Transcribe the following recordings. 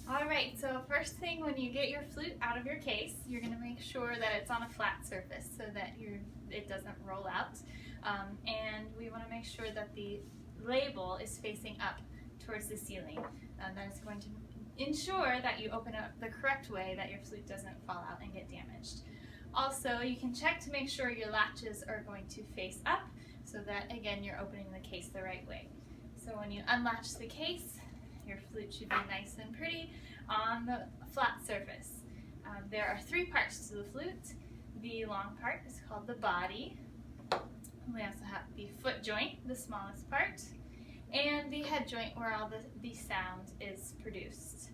All right, so first thing when you get your flute out of your case, you're going to make sure that it's on a flat surface so that it doesn't roll out. And we want to make sure that the label is facing up towards the ceiling. That is going to ensure that you open up the correct way, that your flute doesn't fall out and get damaged. Also, you can check to make sure your latches are going to face up so that, again, you're opening the case the right way. So when you unlatch the case, your flute should be nice and pretty on the flat surface. There are three parts to the flute. The long part is called the body. We also have the foot joint, the smallest part, and the head joint where all the sound is produced.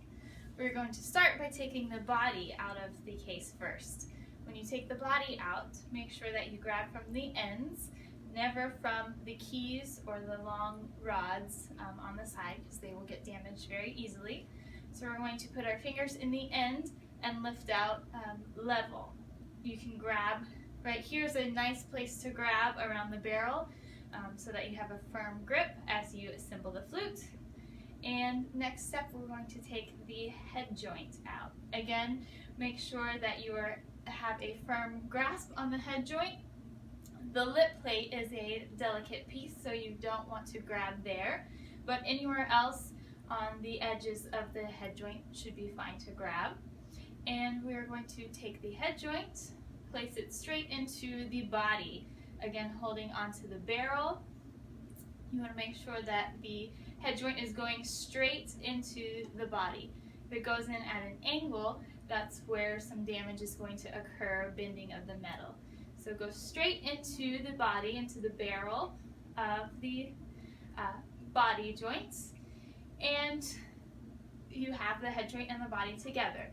We're going to start by taking the body out of the case first. When you take the body out, make sure that you grab from the ends, never from the keys or the long rods on the side, because they will get damaged very easily. So we're going to put our fingers in the end and lift out level. You can grab, right here's a nice place to grab around the barrel so that you have a firm grip as you assemble the flute. And next step, we're going to take the head joint out. Again, make sure that you have a firm grasp on the head joint. The lip plate is a delicate piece, so you don't want to grab there, but anywhere else on the edges of the head joint should be fine to grab. And we're going to take the head joint, place it straight into the body, again holding onto the barrel. You want to make sure that the head joint is going straight into the body. If it goes in at an angle, that's where some damage is going to occur, bending of the metal. So go straight into the body, into the barrel of the body joints, and you have the head joint and the body together.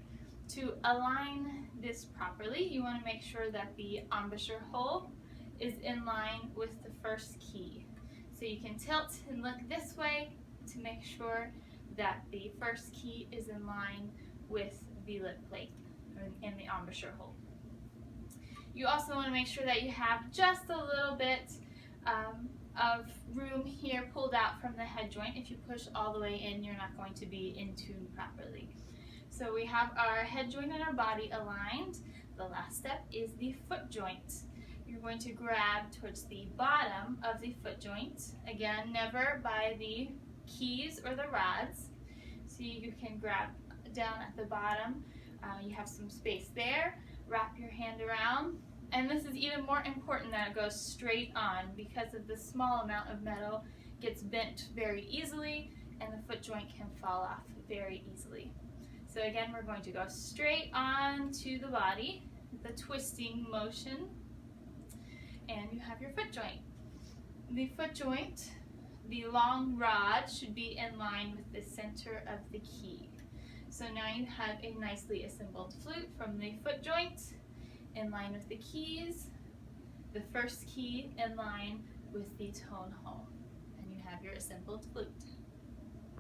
To align this properly, you want to make sure that the embouchure hole is in line with the first key. So you can tilt and look this way to make sure that the first key is in line with the lip plate and the embouchure hole. You also want to make sure that you have just a little bit of room here pulled out from the head joint. If you push all the way in, you're not going to be in tune properly. So we have our head joint and our body aligned. The last step is the foot joint. You're going to grab towards the bottom of the foot joint. Again, never by the keys or the rods. So you can grab down at the bottom. You have some space there. Wrap your hand around. And this is even more important that it goes straight on, because of the small amount of metal gets bent very easily and the foot joint can fall off very easily. So again, we're going to go straight on to the body, the twisting motion, and you have your foot joint. The foot joint, the long rod should be in line with the center of the key. So now you have a nicely assembled flute from the foot joint in line with the keys, the first key in line with the tone hole, and you have your assembled flute.